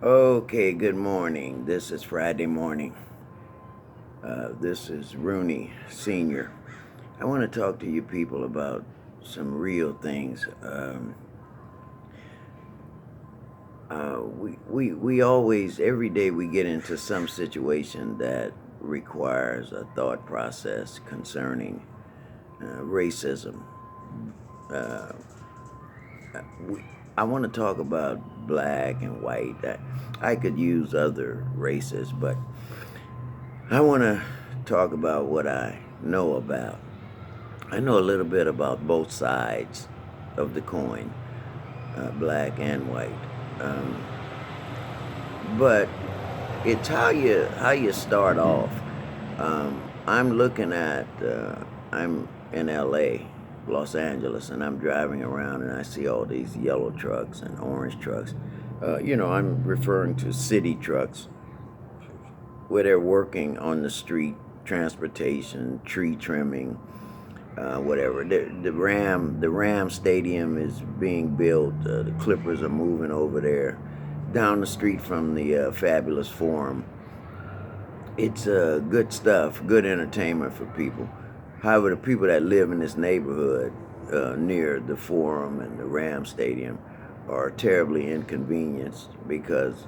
Okay, good morning. This is Friday morning. This is Rooney Sr. I want to talk to you people about some real things. We always, every day, we get into some situation that requires a thought process concerning racism. Uh, we, I want to talk about black and white. I could use other races, but I want to talk about what I know about. I know a little bit about both sides of the coin, black and white. Um, but it's how you start off. I'm looking at I'm in L.A., Los Angeles, and I'm driving around and I see all these yellow trucks and orange trucks. I'm referring to city trucks where they're working on the street, transportation, tree trimming, whatever. The Ram Stadium is being built. The Clippers are moving over there, down the street from the Fabulous Forum. It's good stuff, good entertainment for people. However, the people that live in this neighborhood near the Forum and the Ram Stadium are terribly inconvenienced because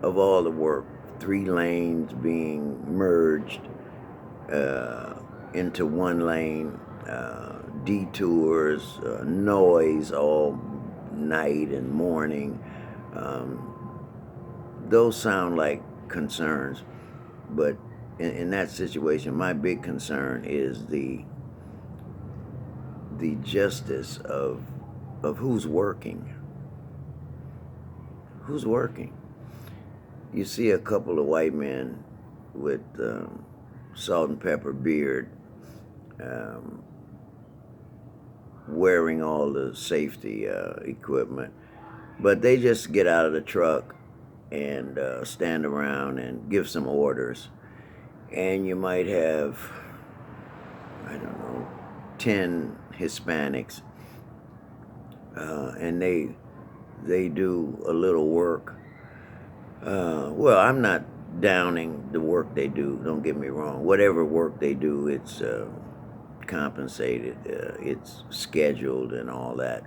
of all the work. 3 lanes being merged uh, into 1 lane, detours, noise all night and morning. Um, those sound like concerns, but in that situation, my big concern is the justice of who's working. Who's working? You see a couple of white men with salt and pepper beard, um, wearing all the safety equipment, but they just get out of the truck and stand around and give some orders. And you might have, I don't know, 10 Hispanics, and they do a little work. Well, I'm not downing the work they do. Don't get me wrong. Whatever work they do, it's compensated. It's scheduled and all that.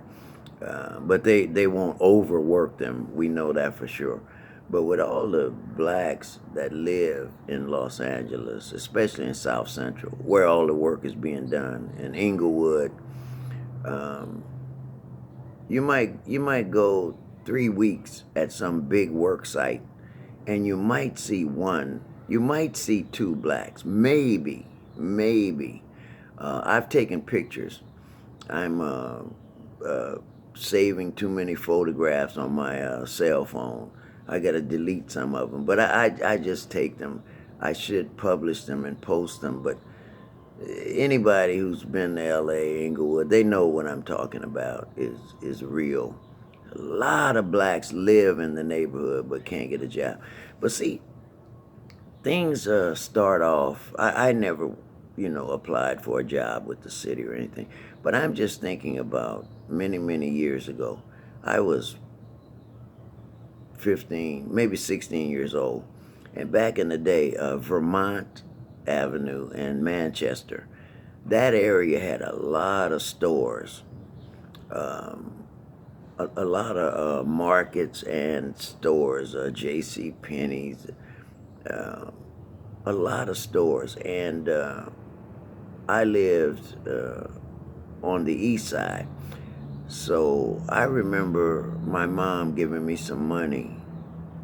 But they won't overwork them. We know that for sure. But with all the blacks that live in Los Angeles, especially in South Central, where all the work is being done, in Inglewood, um, you might go 3 weeks at some big work site, and you might see 2 blacks, maybe. I've taken pictures. I'm uh, saving too many photographs on my cell phone. I got to delete some of them, but I just take them. I should publish them and post them, but anybody who's been to L.A., Inglewood, they know what I'm talking about is real. A lot of blacks live in the neighborhood but can't get a job. But see, things start off. I never, applied for a job with the city or anything, but I'm just thinking about many years ago. I was 15, maybe 16 years old, and back in the day, Vermont Avenue and Manchester, that area had a lot of stores, um, a lot of markets and stores, J.C. Penney's, uh, a lot of stores, and I lived on the east side. So I remember my mom giving me some money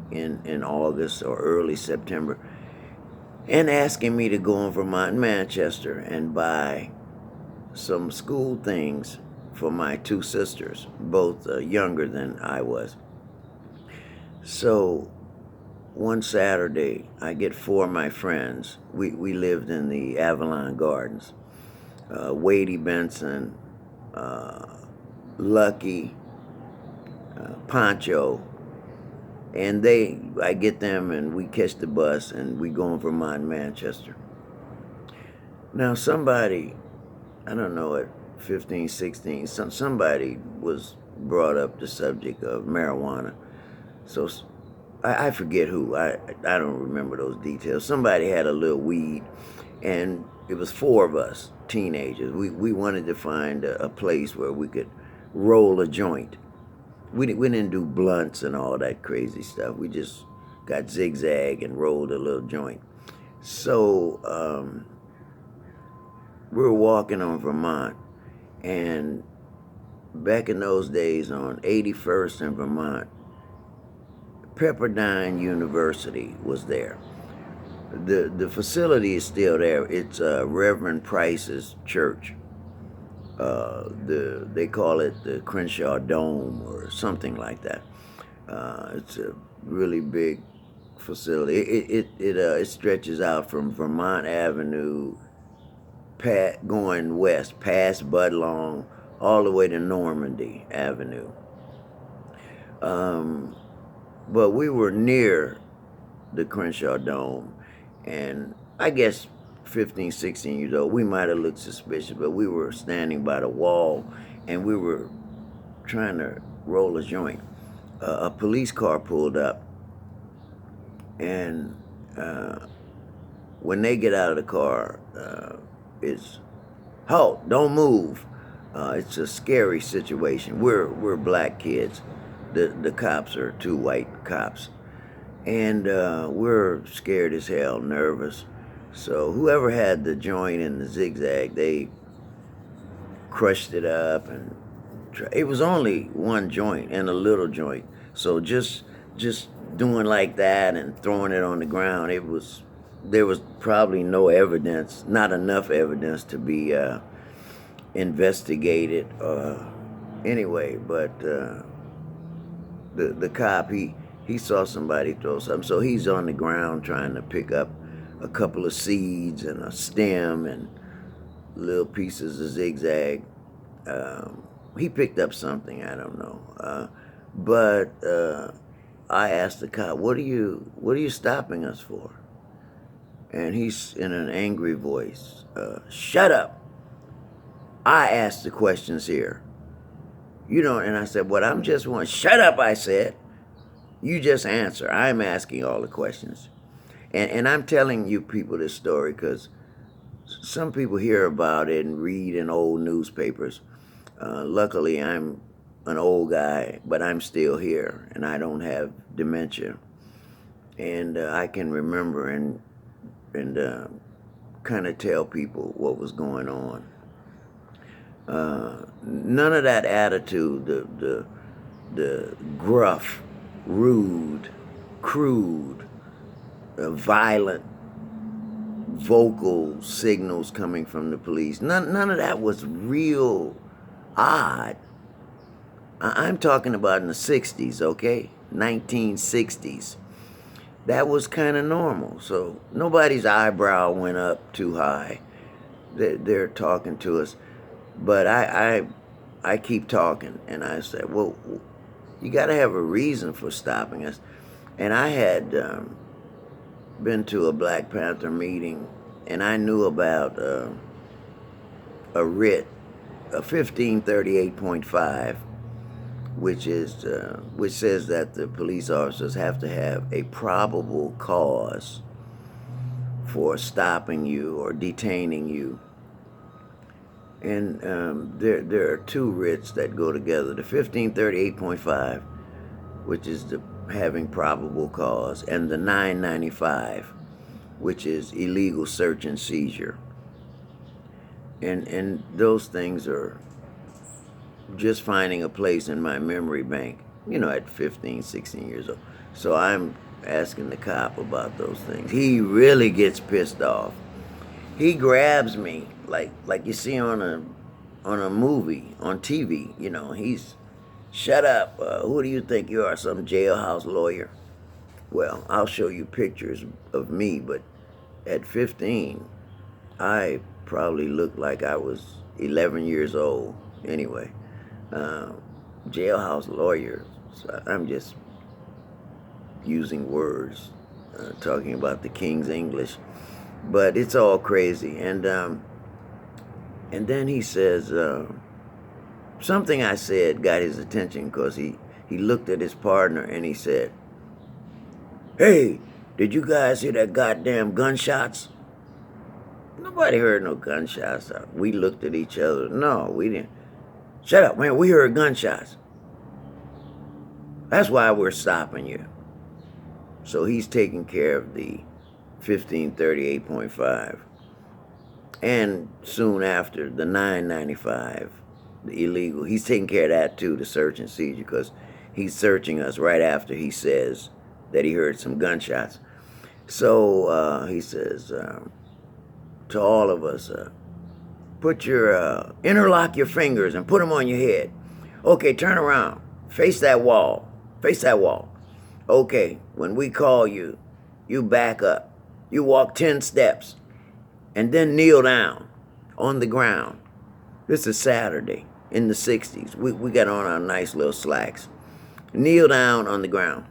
in August or early September and asking me to go in Vermont and Manchester and buy some school things for my 2 sisters, both younger than I was. So one Saturday, I get 4 of my friends. We lived in the Avalon Gardens. Wadey Benson, uh, Lucky, Poncho, and I get them and we catch the bus and we go in Vermont and Manchester. Now somebody, I don't know, at 15, 16, somebody was brought up the subject of marijuana. So I forget who. I don't remember those details. Somebody had a little weed, and it was four of us, teenagers. We wanted to find a place where we could roll a joint. We didn't do blunts and all that crazy stuff. We just got zigzag and rolled a little joint. So we were walking on Vermont, and back in those days on 81st in Vermont, Pepperdine University was there. The facility is still there. It's Reverend Price's church. They call it the Crenshaw Dome or something like that. It's a really big facility. It stretches out from Vermont Avenue, going west past Budlong, all the way to Normandy Avenue. But we were near the Crenshaw Dome, and I guess 15, 16 years old, we might have looked suspicious, but we were standing by the wall, and we were trying to roll a joint. A police car pulled up, and when they get out of the car, it's, halt, don't move. It's a scary situation. We're black kids. The cops are two white cops. And we're scared as hell, nervous. So whoever had the joint and the zigzag, they crushed it up, and it was only one joint and a little joint. So just doing like that and throwing it on the ground, there was probably no evidence, not enough evidence to be investigated anyway. But the cop, he saw somebody throw something, so he's on the ground trying to pick up a couple of seeds and a stem and little pieces of zigzag. He picked up something, I don't know. But I asked the cop, what are you stopping us for? And he's in an angry voice, shut up. I asked the questions here. And I said, well, I'm just one. Shut up, I said. You just answer. I'm asking all the questions. And I'm telling you people this story because some people hear about it and read in old newspapers. Luckily, I'm an old guy, but I'm still here, and I don't have dementia. And I can remember and kind of tell people what was going on. None of that attitude, the gruff, rude, crude, violent vocal signals coming from the police. None of that was real odd. I'm talking about in the 60s, okay? 1960s. That was kind of normal. So nobody's eyebrow went up too high. They're talking to us. But I keep talking, and I said, well, you got to have a reason for stopping us. And I had been to a Black Panther meeting, and I knew about a writ, a 1538.5, which says that the police officers have to have a probable cause for stopping you or detaining you. And there are two writs that go together. The 1538.5, which is the having probable cause, and the 995, which is illegal search and seizure. And those things are just finding a place in my memory bank, at 15, 16 years old. So I'm asking the cop about those things. He really gets pissed off. He grabs me like you see on a movie, on TV, he's, shut up, who do you think you are, some jailhouse lawyer? Well, I'll show you pictures of me, but at 15, I probably looked like I was 11 years old anyway. Jailhouse lawyer, so I'm just using words, talking about the King's English, but it's all crazy. And then he says, something I said got his attention because he looked at his partner and he said, Hey, did you guys hear that goddamn gunshots? Nobody heard no gunshots. We looked at each other. No, we didn't. Shut up, man. We heard gunshots. That's why we're stopping you. So he's taking care of the 1538.5. And soon after, the 995, the illegal. He's taking care of that too, the search and seizure, because he's searching us right after he says that he heard some gunshots. So he says to all of us, put your, interlock your fingers and put them on your head. Okay, turn around. Face that wall. Face that wall. Okay, when we call you, you back up. You walk 10 steps and then kneel down on the ground. This is Saturday in the 60s. We got on our nice little slacks. Kneel down on the ground.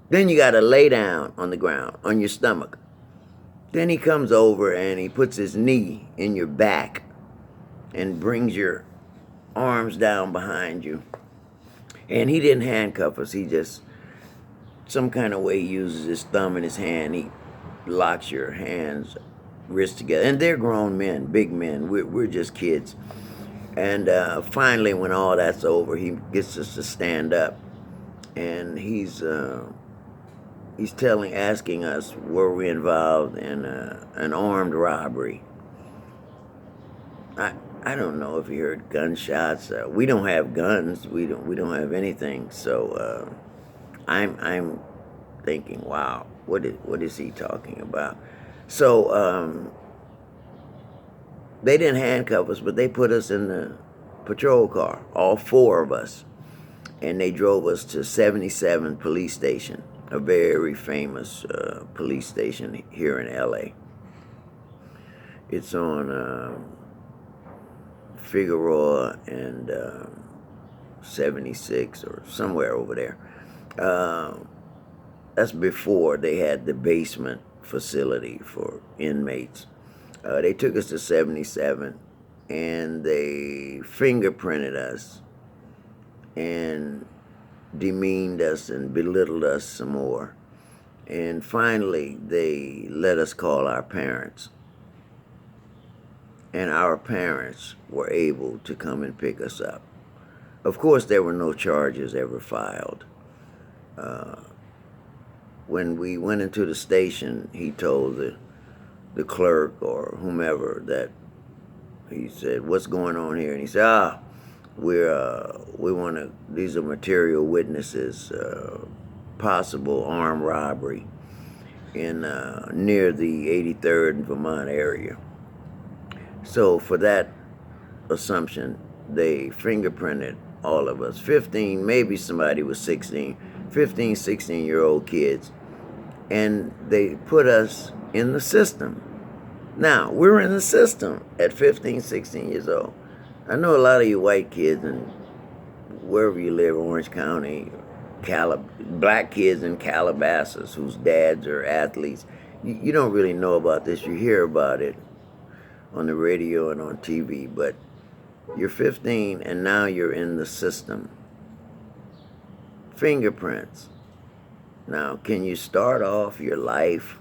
Then you got to lay down on the ground, on your stomach. Then he comes over and he puts his knee in your back and brings your arms down behind you. And he didn't handcuff us. He just, some kind of way, he uses his thumb in his hand. He locks your hands, wrists together. And they're grown men, big men. We're just kids. And finally, when all that's over, he gets us to stand up. And he's asking us, were we involved in an armed robbery? I don't know if he heard gunshots. We don't have guns. We don't have anything. So I'm thinking, wow, what is he talking about? So they didn't handcuff us, but they put us in the patrol car, all four of us, and they drove us to 77 Police Station, a very famous police station here in LA. It's on Figueroa and 76 or somewhere over there. That's before they had the basement facility for inmates. They took us to 77 and they fingerprinted us and demeaned us and belittled us some more. And finally, they let us call our parents. And our parents were able to come and pick us up. Of course, there were no charges ever filed. When we went into the station, he told the clerk or whomever that, he said, what's going on here? And he said, we want to, these are material witnesses, possible armed robbery in near the 83rd and Vermont area. So for that assumption, they fingerprinted all of us, 15, maybe somebody was 16, 15, 16-year-old kids, and they put us in the system. Now, we're in the system at 15, 16 years old. I know a lot of you white kids and wherever you live, Orange County, black kids in Calabasas whose dads are athletes, you don't really know about this. You hear about it on the radio and on TV, but you're 15 and now you're in the system. Fingerprints. Now, can you start off your life?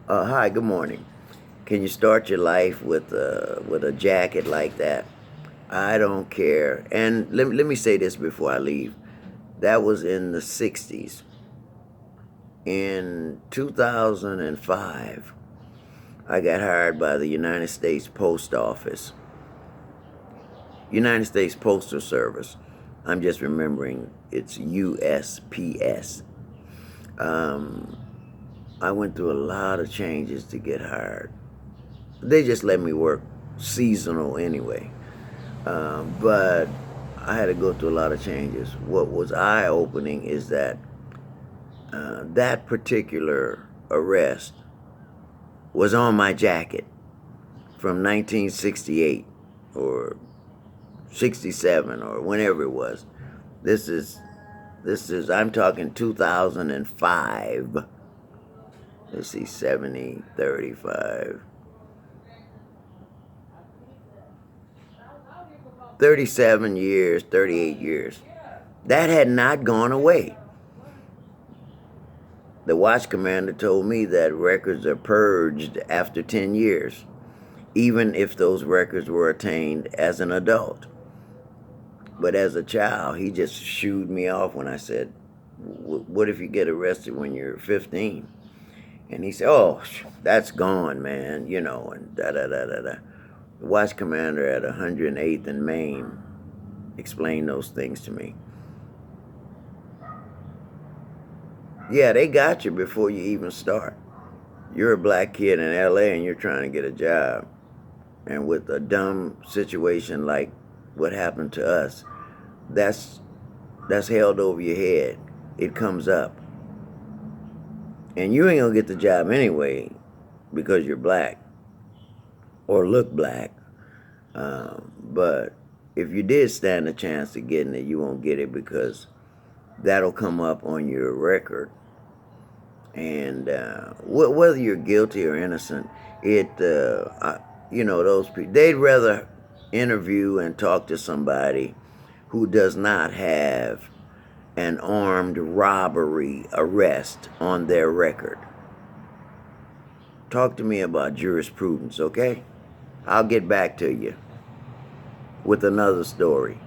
Hi, good morning. Can you start your life with a jacket like that? I don't care. And let me say this before I leave. That was in the 60s. In 2005, I got hired by the United States Post Office. United States Postal Service. I'm just remembering it's USPS. I went through a lot of changes to get hired. They just let me work seasonal anyway. But I had to go through a lot of changes. What was eye-opening is that that particular arrest was on my jacket from 1968 or 67 or whenever it was. This is I'm talking 2005. Let's see, 70, 35. 37 years, 38 years. That had not gone away. The watch commander told me that records are purged after 10 years, even if those records were attained as an adult. But as a child, he just shooed me off when I said, what if you get arrested when you're 15? And he said, oh, that's gone, man, you know, and da-da-da-da-da. The watch commander at 108th and Main explained those things to me. Yeah, they got you before you even start. You're a black kid in LA and you're trying to get a job. And with a dumb situation like what happened to us, that's held over your head. It comes up. And you ain't gonna get the job anyway because you're black or look black. But if you did stand a chance of getting it, you won't get it because that'll come up on your record. And whether you're guilty or innocent, those people, they'd rather interview and talk to somebody who does not have an armed robbery arrest on their record. Talk to me about jurisprudence, okay? I'll get back to you with another story.